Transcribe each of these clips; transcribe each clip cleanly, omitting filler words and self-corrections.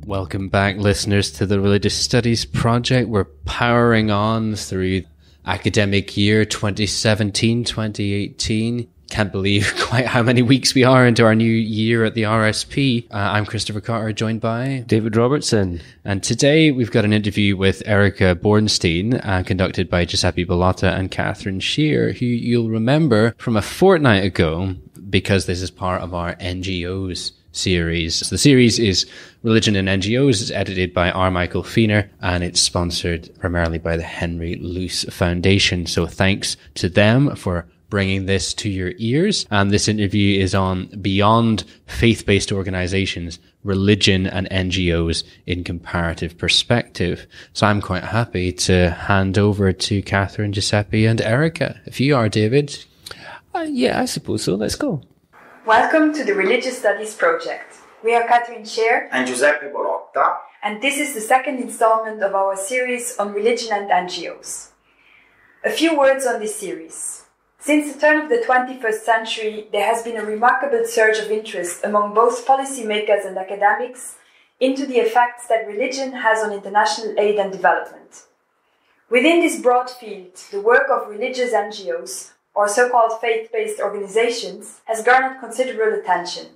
Welcome back, listeners, to the Religious Studies Project. We're powering on through academic year 2017-2018. Can't believe quite how many weeks we are into our new year at the RSP. I'm Christopher Carter, joined by David Robertson. And today we've got an interview with Erica Bornstein, conducted by Giuseppe Bolotta and Catherine Scheer, who you'll remember from a fortnight ago, because this is part of our NGOs series. So the series is Religion and NGOs. It's edited by R. Michael Feener, and it's sponsored primarily by the Henry Luce Foundation. So thanks to them for bringing this to your ears. And this interview is on Beyond Faith-Based Organizations, Religion and NGOs in Comparative Perspective. So I'm quite happy to hand over to Catherine, Giuseppe and Erica. If you are, David. Yeah, I suppose so. Let's go. Welcome to the Religious Studies Project. We are Catherine Scheer and Giuseppe Bolotta, and this is the second installment of our series on religion and NGOs. A few words on this series. Since the turn of the 21st century, there has been a remarkable surge of interest among both policymakers and academics into the effects that religion has on international aid and development. Within this broad field, the work of religious NGOs, or so-called faith-based organizations, has garnered considerable attention.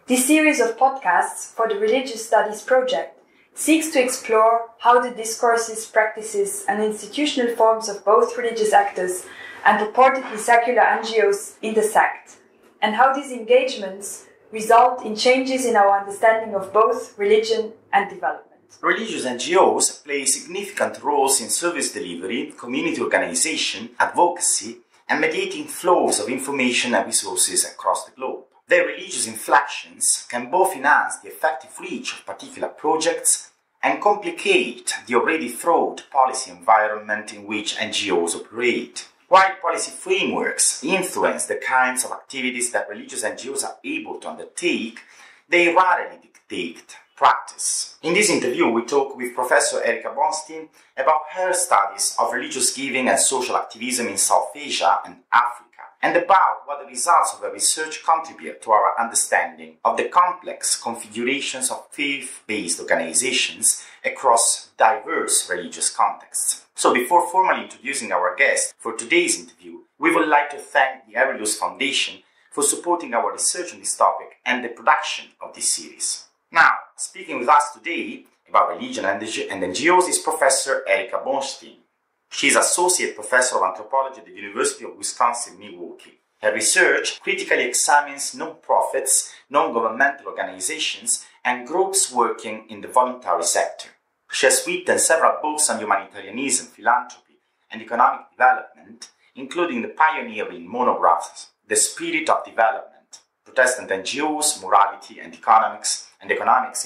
This series of podcasts for the Religious Studies Project seeks to explore how the discourses, practices, and institutional forms of both religious actors and purportedly secular NGOs intersect, and how these engagements result in changes in our understanding of both religion and development. Religious NGOs play significant roles in service delivery, community organization, advocacy, and mediating flows of information and resources across the globe. Their religious inflections can both enhance the effective reach of particular projects and complicate the already fraught policy environment in which NGOs operate. While policy frameworks influence the kinds of activities that religious NGOs are able to undertake, they rarely dictate practice. In this interview, we talk with Professor Erica Bornstein about her studies of religious giving and social activism in South Asia and Africa, and about what the results of her research contribute to our understanding of the complex configurations of faith-based organizations across diverse religious contexts. So before formally introducing our guest for today's interview, we would like to thank the Henry Luce Foundation for supporting our research on this topic and the production of this series. Now, speaking with us today about religion and NGOs is Professor Erica Bornstein. She is Associate Professor of Anthropology at the University of Wisconsin-Milwaukee. Her research critically examines non-profits, non-governmental organizations, and groups working in the voluntary sector. She has written several books on humanitarianism, philanthropy, and economic development, including the pioneering monographs The Spirit of Development, Protestant NGOs, Morality and Economics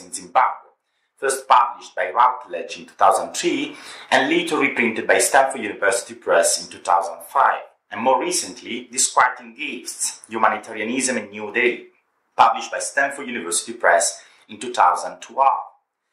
in Zimbabwe, first published by Routledge in 2003 and later reprinted by Stanford University Press in 2005, and more recently, Disquieting Gifts, Humanitarianism in New Delhi, published by Stanford University Press in 2012.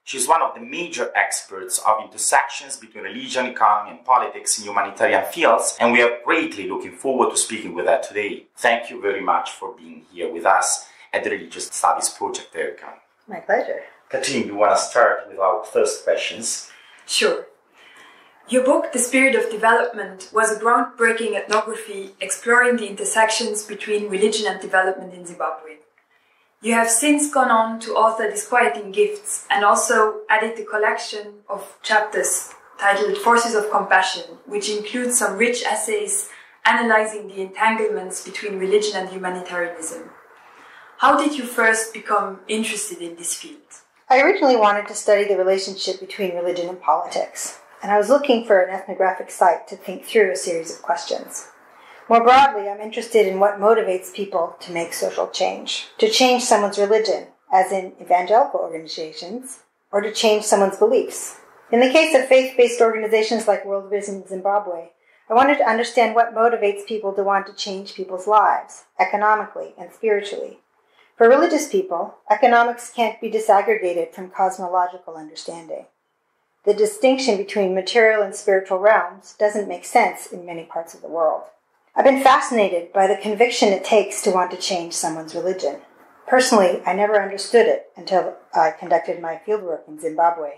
She is one of the major experts of intersections between religion, economy, and politics in humanitarian fields, and we are greatly looking forward to speaking with her today. Thank you very much for being here with us at the Religious Studies Project, Erica. My pleasure. Catherine, you want to start with our first questions? Sure. Your book, The Spirit of Development, was a groundbreaking ethnography exploring the intersections between religion and development in Zimbabwe. You have since gone on to author Disquieting Gifts and also added the collection of chapters titled Forces of Compassion, which includes some rich essays analyzing the entanglements between religion and humanitarianism. How did you first become interested in this field? I originally wanted to study the relationship between religion and politics, and I was looking for an ethnographic site to think through a series of questions. More broadly, I'm interested in what motivates people to make social change, to change someone's religion, as in evangelical organizations, or to change someone's beliefs. In the case of faith-based organizations like World Vision Zimbabwe, I wanted to understand what motivates people to want to change people's lives, economically and spiritually. For religious people, economics can't be disaggregated from cosmological understanding. The distinction between material and spiritual realms doesn't make sense in many parts of the world. I've been fascinated by the conviction it takes to want to change someone's religion. Personally, I never understood it until I conducted my fieldwork in Zimbabwe,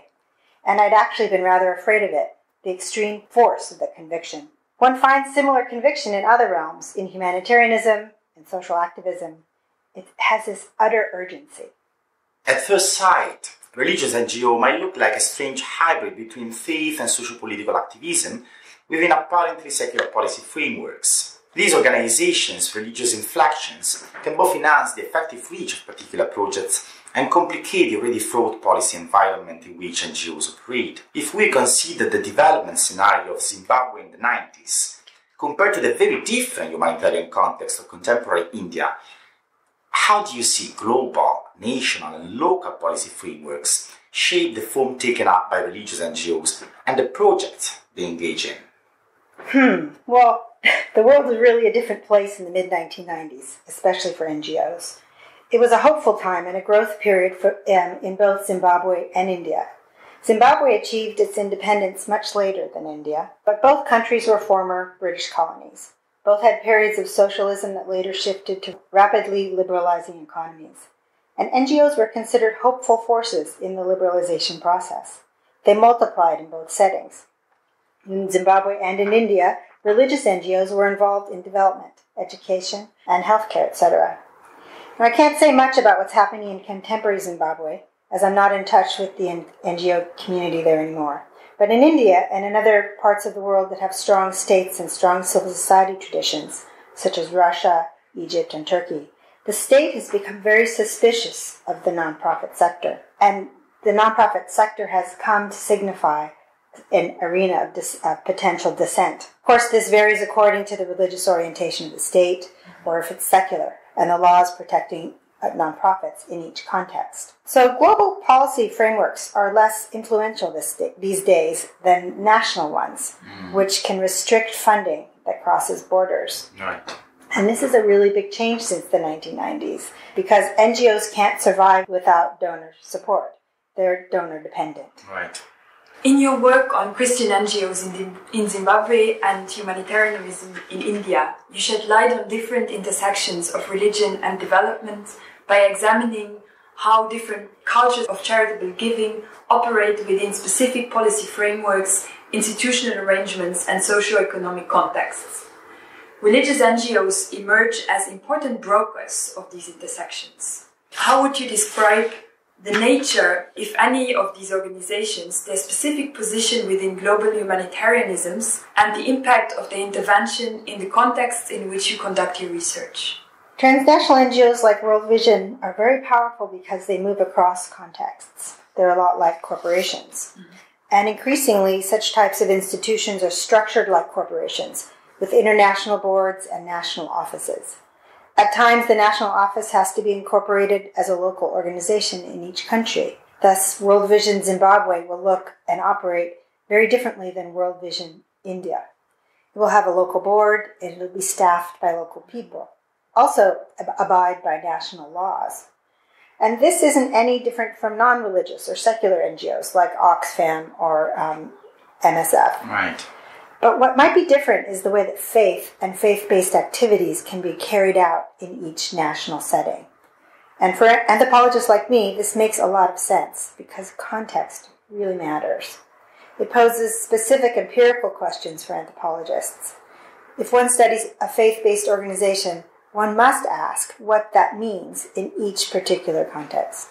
and I'd actually been rather afraid of it, the extreme force of the conviction. One finds similar conviction in other realms, in humanitarianism, in social activism. It has this utter urgency. At first sight, religious NGO might look like a strange hybrid between faith and socio-political activism within apparently secular policy frameworks. These organizations, religious inflections, can both enhance the effective reach of particular projects and complicate the already fraught policy environment in which NGOs operate. If we consider the development scenario of Zimbabwe in the 90s, compared to the very different humanitarian context of contemporary India, how do you see global, national and local policy frameworks shape the form taken up by religious NGOs and the projects they engage in? Well, the world was really a different place in the mid-1990s, especially for NGOs. It was a hopeful time and a growth period in both Zimbabwe and India. Zimbabwe achieved its independence much later than India, but both countries were former British colonies. Both had periods of socialism that later shifted to rapidly liberalizing economies. And NGOs were considered hopeful forces in the liberalization process. They multiplied in both settings. In Zimbabwe and in India, religious NGOs were involved in development, education, and healthcare, etc. Now, I can't say much about what's happening in contemporary Zimbabwe, as I'm not in touch with the NGO community there anymore. But in India and in other parts of the world that have strong states and strong civil society traditions, such as Russia, Egypt, and Turkey, the state has become very suspicious of the nonprofit sector. And the nonprofit sector has come to signify an arena of potential dissent. Of course, this varies according to the religious orientation of the state, or if it's secular, and the laws protecting nonprofits in each context. So global policy frameworks are less influential these days than national ones, which can restrict funding that crosses borders. Right. And this is a really big change since the 1990s, because NGOs can't survive without donor support. They're donor dependent. Right. In your work on Christian NGOs in Zimbabwe and humanitarianism in India, you shed light on different intersections of religion and development by examining how different cultures of charitable giving operate within specific policy frameworks, institutional arrangements, and socio-economic contexts. Religious NGOs emerge as important brokers of these intersections. How would you describe the nature, if any, of these organizations, their specific position within global humanitarianisms, and the impact of their intervention in the contexts in which you conduct your research? Transnational NGOs like World Vision are very powerful because they move across contexts. They're a lot like corporations. And increasingly, such types of institutions are structured like corporations, with international boards and national offices. At times, the national office has to be incorporated as a local organization in each country. Thus, World Vision Zimbabwe will look and operate very differently than World Vision India. It will have a local board, and it will be staffed by local people. Also, abide by national laws. And this isn't any different from non-religious or secular NGOs like Oxfam or MSF. Right. But what might be different is the way that faith and faith-based activities can be carried out in each national setting. And for anthropologists like me, this makes a lot of sense because context really matters. It poses specific empirical questions for anthropologists. If one studies a faith-based organization, one must ask what that means in each particular context.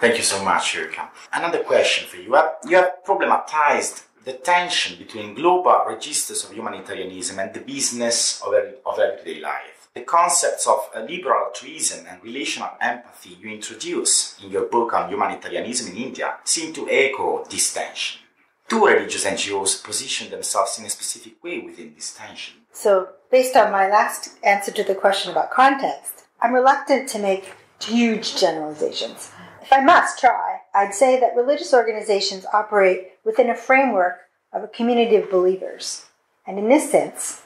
Thank you so much, Erica. Another question for you. You have problematized the tension between global registers of humanitarianism and the business of everyday life. The concepts of liberal altruism and relational empathy you introduce in your book on humanitarianism in India seem to echo this tension. Do religious NGOs position themselves in a specific way within this tension? So, based on my last answer to the question about context, I'm reluctant to make huge generalizations. If I must try, I'd say that religious organizations operate within a framework of a community of believers. And in this sense,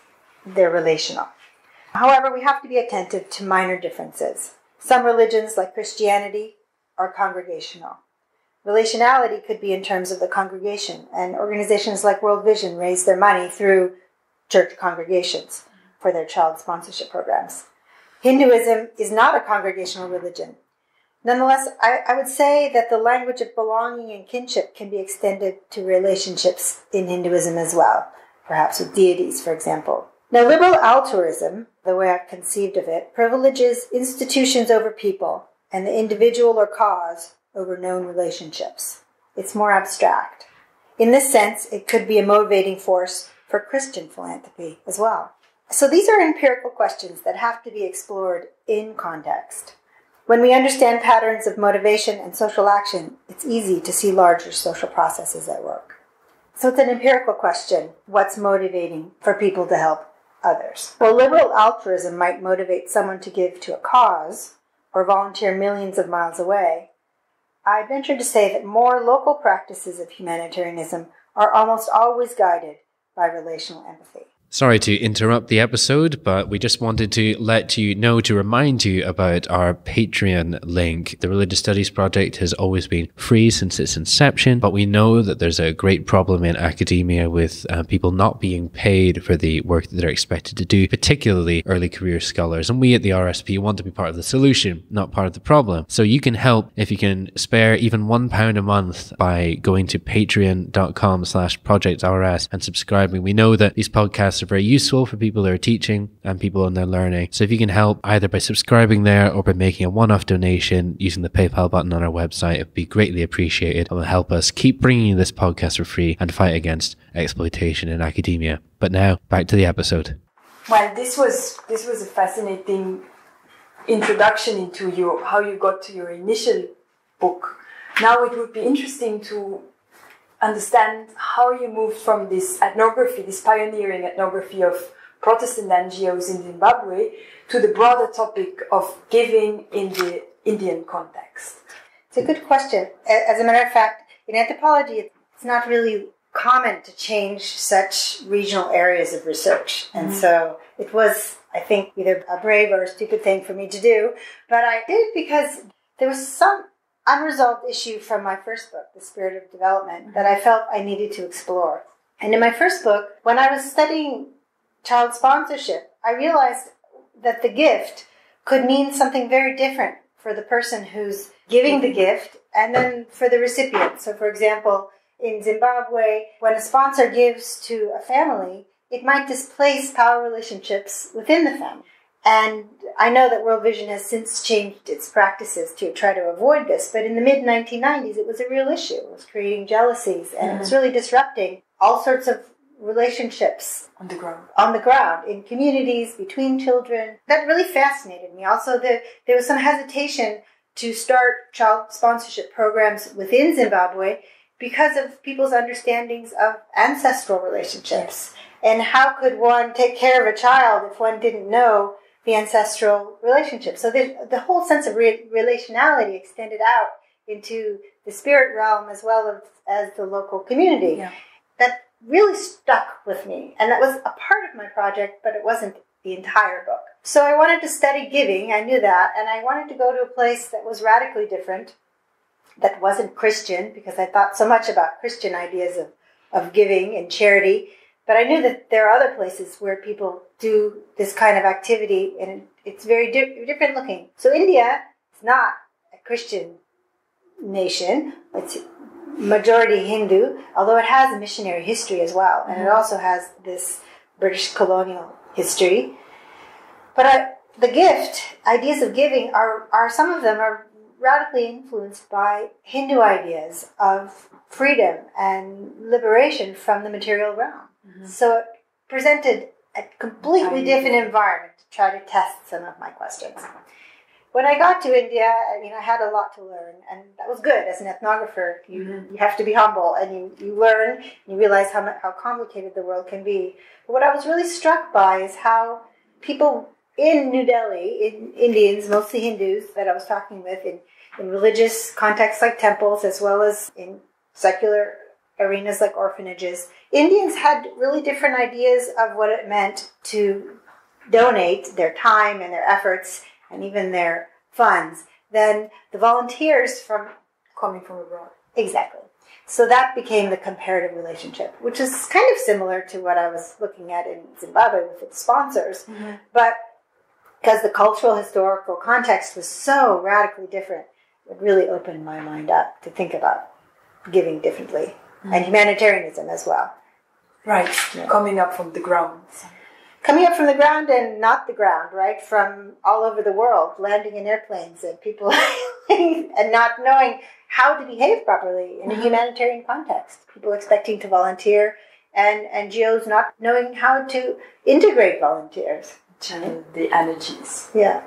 they're relational. However, we have to be attentive to minor differences. Some religions, like Christianity, are congregational. Relationality could be in terms of the congregation, and organizations like World Vision raise their money through church congregations for their child sponsorship programs. Hinduism is not a congregational religion. Nonetheless, I would say that the language of belonging and kinship can be extended to relationships in Hinduism as well, perhaps with deities, for example. Now, liberal altruism, the way I've conceived of it, privileges institutions over people and the individual or cause over known relationships. It's more abstract. In this sense, it could be a motivating force for Christian philanthropy as well. So these are empirical questions that have to be explored in context. When we understand patterns of motivation and social action, it's easy to see larger social processes at work. So it's an empirical question. What's motivating for people to help others? Well, liberal altruism might motivate someone to give to a cause or volunteer millions of miles away. I venture to say that more local practices of humanitarianism are almost always guided by relational empathy. Sorry to interrupt the episode, but we just wanted to let you know, to remind you about our Patreon link. The Religious Studies Project has always been free since its inception, but we know that there's a great problem in academia with people not being paid for the work that they're expected to do, particularly early career scholars. And we at the RSP want to be part of the solution, not part of the problem. So you can help if you can spare even £1 a month by going to patreon.com/projectrs and subscribing. We know that these podcasts are very useful for people that are teaching and people in their learning. So if you can help either by subscribing there or by making a one-off donation using the PayPal button on our website, it'd be greatly appreciated. It will help us keep bringing you this podcast for free and fight against exploitation in academia. But now, back to the episode. Well, this was a fascinating introduction into how you got to your initial book. Now it would be interesting to understand how you moved from this ethnography, this pioneering ethnography of Protestant NGOs in Zimbabwe, to the broader topic of giving in the Indian context. It's a good question. As a matter of fact, in anthropology, it's not really common to change such regional areas of research. And so it was, I think, either a brave or a stupid thing for me to do. But I did it because there was some unresolved issue from my first book, The Spirit of Development, that I felt I needed to explore. And in my first book, when I was studying child sponsorship, I realized that the gift could mean something very different for the person who's giving the gift and then for the recipient. So, for example, in Zimbabwe, when a sponsor gives to a family, it might displace power relationships within the family. And I know that World Vision has since changed its practices to try to avoid this, but in the mid-1990s, it was a real issue. It was creating jealousies, and it was really disrupting all sorts of relationships on the ground, in communities, between children. That really fascinated me. Also, there was some hesitation to start child sponsorship programs within Zimbabwe because of people's understandings of ancestral relationships. And how could one take care of a child if one didn't know the ancestral relationship? So the whole sense of relationality extended out into the spirit realm as well as the local community. Yeah. That really stuck with me. And that was a part of my project, but it wasn't the entire book. So I wanted to study giving, I knew that, and I wanted to go to a place that was radically different, that wasn't Christian, because I thought so much about Christian ideas of giving and charity. But I knew that there are other places where people do this kind of activity, and it's very different looking. So India is not a Christian nation. It's majority Hindu, although it has a missionary history as well. And it also has this British colonial history. But the gift, ideas of giving, are some of them are radically influenced by Hindu ideas of freedom and liberation from the material realm. So it presented a completely different environment to try to test some of my questions. When I got to India, I had a lot to learn, and that was good. As an ethnographer, you have to be humble, and you learn, and you realize how complicated the world can be. But what I was really struck by is how people in New Delhi, Indians, mostly Hindus that I was talking with, in religious contexts like temples, as well as in secular arenas like orphanages, Indians had really different ideas of what it meant to donate their time and their efforts and even their funds than the volunteers coming from abroad. Exactly. So that became the comparative relationship, which is kind of similar to what I was looking at in Zimbabwe with its sponsors. But because the cultural, historical context was so radically different, it really opened my mind up to think about giving differently, and humanitarianism as well. Right, coming up from the ground. Coming up from the ground and not the ground, right? From all over the world, landing in airplanes and people and not knowing how to behave properly in a humanitarian context. People expecting to volunteer and NGOs not knowing how to integrate volunteers. Channel the energies. Yeah.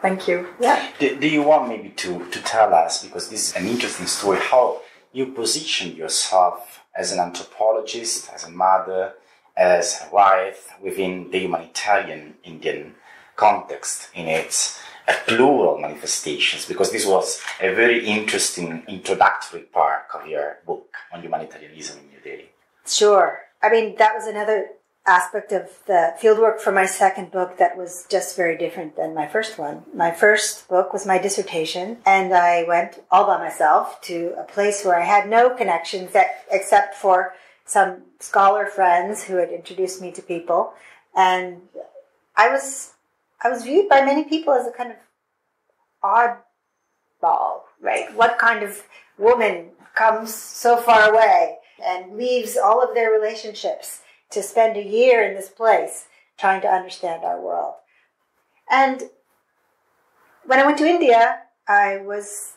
Thank you. Yeah. Do you want maybe to tell us, because this is an interesting story, how you position yourself as an anthropologist, as a mother, as a wife within the humanitarian Indian context in its plural manifestations, because this was a very interesting introductory part of your book on humanitarianism in New Delhi. Sure. I mean, that was another aspect of the fieldwork for my second book that was just very different than my first one. My first book was my dissertation, and I went all by myself to a place where I had no connections except for some scholar friends who had introduced me to people, and I was viewed by many people as a kind of oddball, right? What kind of woman comes so far away and leaves all of their relationships to spend a year in this place trying to understand our world? And when I went to India, I was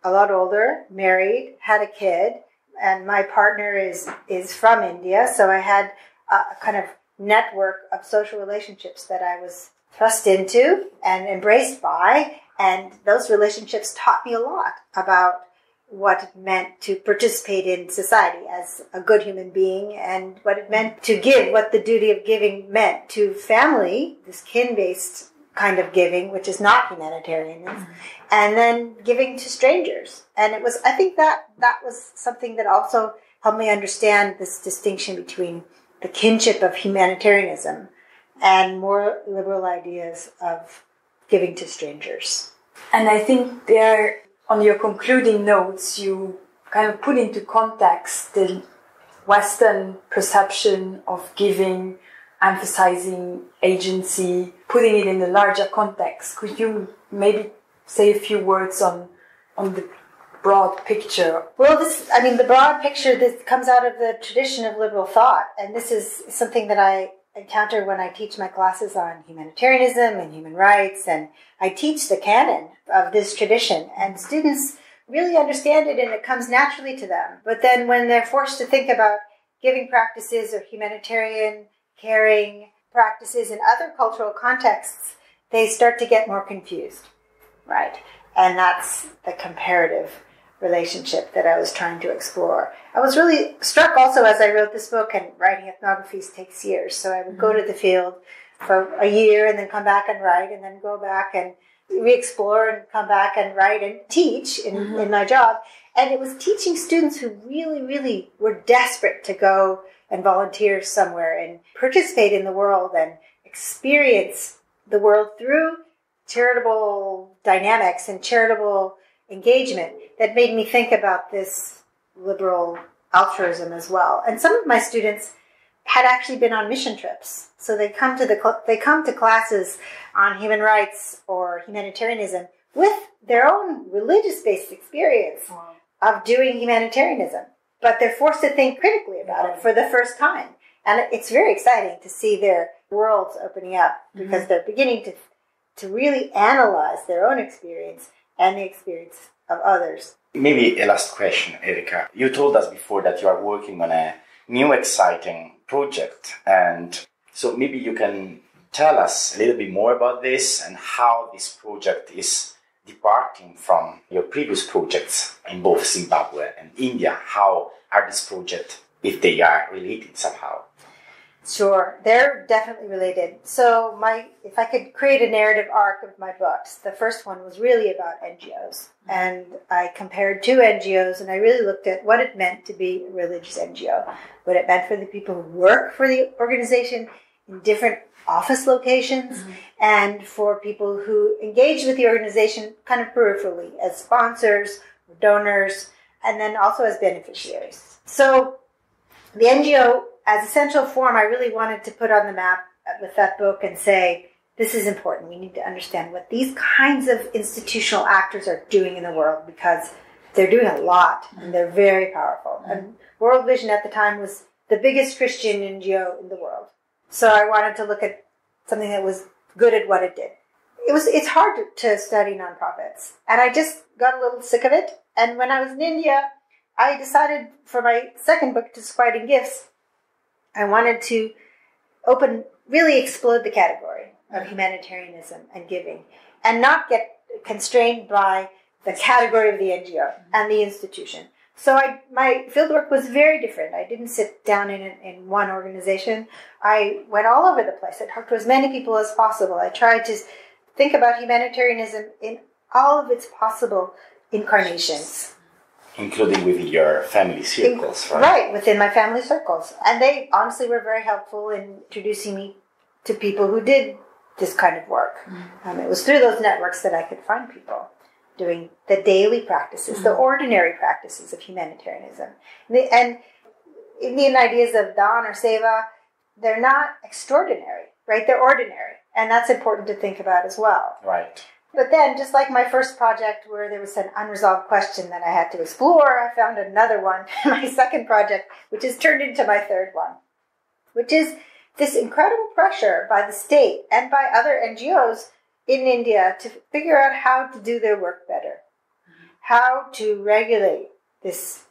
a lot older, married, had a kid, and my partner is from India, so I had a kind of network of social relationships that I was thrust into and embraced by, and those relationships taught me a lot about what it meant to participate in society as a good human being, and what it meant to give, what the duty of giving meant to family, this kin-based kind of giving, which is not humanitarian, and then giving to strangers. And it was, I think that was something that also helped me understand this distinction between the kinship of humanitarianism and more liberal ideas of giving to strangers. And I think there, on your concluding notes, you kind of put into context the Western perception of giving, emphasizing agency, putting it in a larger context. Could you maybe say a few words on the broad picture? Well, the broad picture, this comes out of the tradition of liberal thought, and this is something that I encounter when I teach my classes on humanitarianism and human rights, and I teach the canon of this tradition, and students really understand it and it comes naturally to them. But then when they're forced to think about giving practices or humanitarian caring practices in other cultural contexts, they start to get more confused, right? And that's the comparative relationship that I was trying to explore. I was really struck also as I wrote this book, and writing ethnographies takes years, so I would go to the field for a year and then come back and write, and then go back and re-explore and come back and write and teach in my job. And it was teaching students who really, really were desperate to go and volunteer somewhere and participate in the world and experience the world through charitable dynamics and charitable engagement that made me think about this liberal altruism as well. And some of my students had actually been on mission trips. So they come to classes on human rights or humanitarianism with their own religious-based experience of doing humanitarianism. But they're forced to think critically about it for the first time. And it's very exciting to see their worlds opening up, because they're beginning to really analyze their own experience and the experience of others. Maybe a last question, Erica. You told us before that you are working on a new exciting project, and so maybe you can tell us a little bit more about this and how this project is departing from your previous projects in both Zimbabwe and India. How are these projects, if they are related somehow? Sure, they're definitely related. So if I could create a narrative arc of my books, the first one was really about NGOs. And I compared two NGOs, and I really looked at what it meant to be a religious NGO, what it meant for the people who work for the organization in different office locations, and for people who engage with the organization kind of peripherally as sponsors, or donors, and then also as beneficiaries. So the NGO, as a central form, I really wanted to put on the map with that book and say, this is important. We need to understand what these kinds of institutional actors are doing in the world, because they're doing a lot and they're very powerful. And World Vision at the time was the biggest Christian NGO in the world. So I wanted to look at something that was good at what it did. It's hard to study nonprofits, and I just got a little sick of it. And when I was in India, I decided for my second book, Disquieting Gifts, I wanted to really explode the category of humanitarianism and giving, and not get constrained by the category of the NGO and the institution. So my fieldwork was very different. I didn't sit down in one organization. I went all over the place. I talked to as many people as possible. I tried to think about humanitarianism in all of its possible incarnations. Including within your family circles, right? Right, within my family circles. And they honestly were very helpful in introducing me to people who did this kind of work. It was through those networks that I could find people doing the daily practices, the ordinary practices of humanitarianism. And Indian ideas of dan or seva, they're not extraordinary, right? They're ordinary. And that's important to think about as well. Right. But then, just like my first project where there was an unresolved question that I had to explore, I found another one, my second project, which has turned into my third one, which is this incredible pressure by the state and by other NGOs in India to figure out how to do their work better, how to regulate this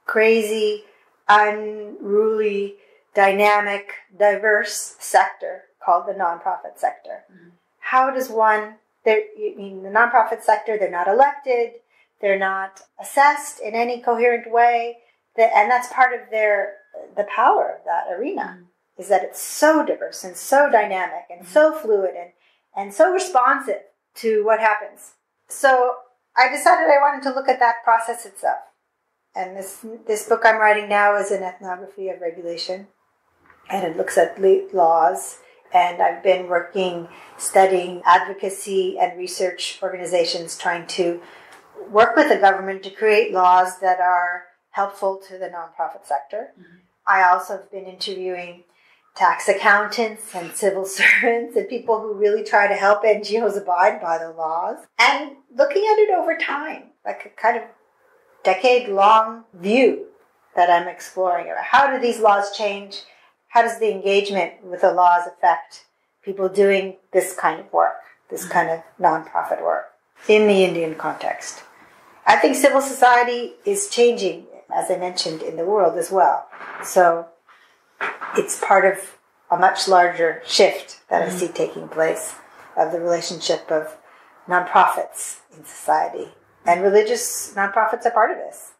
crazy, unruly, dynamic, diverse sector called the nonprofit sector. How does one... in the nonprofit sector, they're not elected, they're not assessed in any coherent way, and that's part of the power of that arena, is that it's so diverse and so dynamic and so fluid and so responsive to what happens. So I decided I wanted to look at that process itself. And this book I'm writing now is an ethnography of regulation, and it looks at laws. And I've been studying advocacy and research organizations, trying to work with the government to create laws that are helpful to the nonprofit sector. I also have been interviewing tax accountants and civil servants and people who really try to help NGOs abide by the laws, and looking at it over time, like a kind of decade-long view that I'm exploring. How do these laws change? How does the engagement with the laws affect people doing this kind of work, this kind of nonprofit work in the Indian context? I think civil society is changing, as I mentioned, in the world as well. So it's part of a much larger shift that I see taking place of the relationship of nonprofits in society. And religious nonprofits are part of this.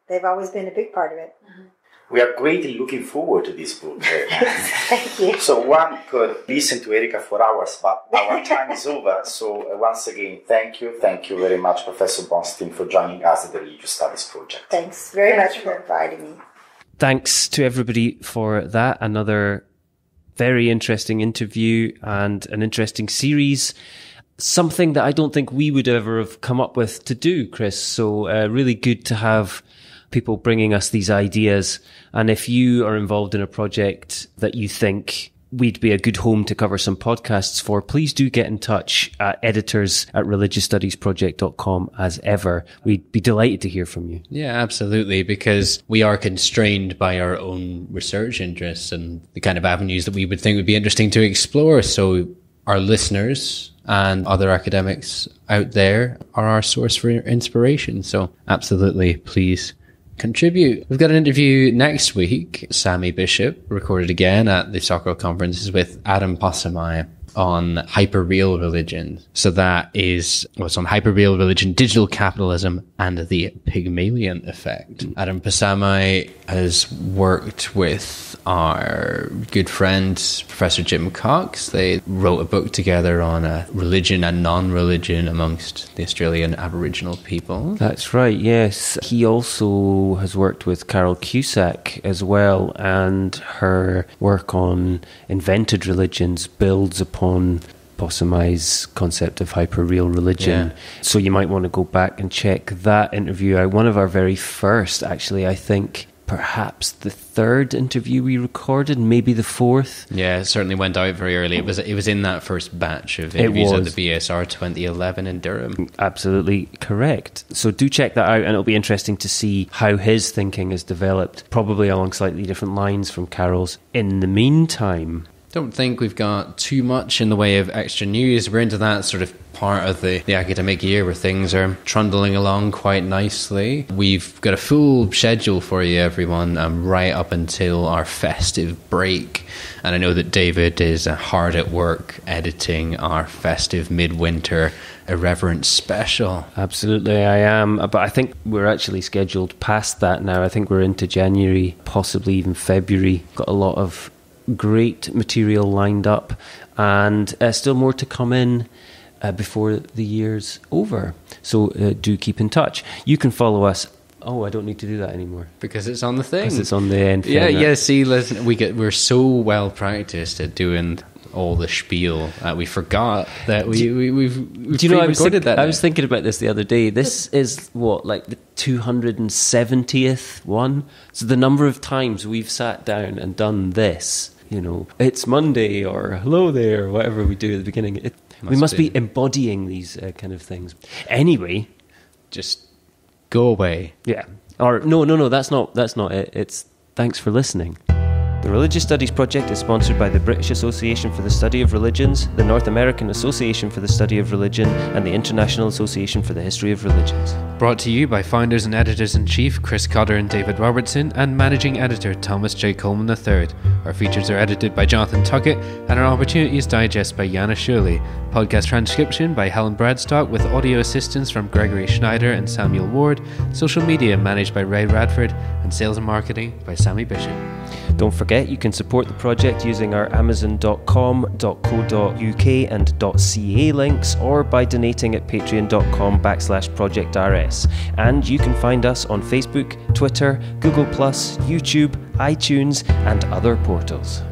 They've always been a big part of it. We are greatly looking forward to this book. Thank you. So one could listen to Erica for hours, but our time is over. So once again, thank you very much, Professor Bornstein, for joining us at the Religious Studies Project. Thanks very much for inviting me. Thanks to everybody for that. Another very interesting interview and an interesting series. Something that I don't think we would ever have come up with to do, Chris. So really good to have people bringing us these ideas. And if you are involved in a project that you think we'd be a good home to cover some podcasts for, please do get in touch at editors@religiousstudiesproject.com as ever. We'd be delighted to hear from you. Yeah, absolutely, because we are constrained by our own research interests and the kind of avenues that we would think would be interesting to explore. So our listeners and other academics out there are our source for inspiration. So absolutely, please contribute. We've got an interview next week. Sammy Bishop recorded again at the Soccer Conference with Adam Passamai on hyperreal religion. So that is what's on hyperreal religion, digital capitalism, and the Pygmalion effect. Adam Passamai has worked with our good friend Professor Jim Cox. They wrote a book together on religion and non-religion amongst the Australian Aboriginal people. That's right, yes. He also has worked with Carol Cusack as well, and her work on invented religions builds upon Passamai's concept of hyperreal religion. Yeah. So you might want to go back and check that interview out. One of our very first, actually, I think, perhaps the third interview we recorded, maybe the fourth. Yeah, it certainly went out very early. It was in that first batch of interviews at the VSR 2011 in Durham. Absolutely correct. So do check that out, and it'll be interesting to see how his thinking has developed, probably along slightly different lines from Carol's. In the meantime, don't think we've got too much in the way of extra news. We're into that sort of part of the academic year where things are trundling along quite nicely. We've got a full schedule for you, everyone, right up until our festive break. And I know that David is hard at work editing our festive midwinter Irreverent special. Absolutely, I am. But I think we're actually scheduled past that now. I think we're into January, possibly even February. Got a lot of great material lined up, and still more to come in before the year's over. So do keep in touch. You can follow us. Oh, I don't need to do that anymore because it's on the thing. Because it's on the end. Yeah. See, listen, we're so well practiced at doing all the spiel. We forgot that we've do you know, I was that. thinking about this the other day. This is what, like the 270th one. So the number of times we've sat down and done this. You know, it's Monday or hello there, or whatever we do at the beginning. We must be embodying these kind of things. Anyway, just go away. Yeah. Or no, that's not it. It's thanks for listening. The Religious Studies Project is sponsored by the British Association for the Study of Religions, the North American Association for the Study of Religion, and the International Association for the History of Religions. Brought to you by founders and editors-in-chief Chris Cotter and David Robertson, and managing editor Thomas J. Coleman III. Our features are edited by Jonathan Tuckett, and our opportunities digest by Jana Shirley. Podcast transcription by Helen Bradstock, with audio assistance from Gregory Schneider and Samuel Ward. Social media managed by Ray Radford, and sales and marketing by Sammy Bishop. Don't forget, you can support the project using our amazon.com.co.uk and .ca links, or by donating at patreon.com/projectrs. And you can find us on Facebook, Twitter, Google+, YouTube, iTunes, and other portals.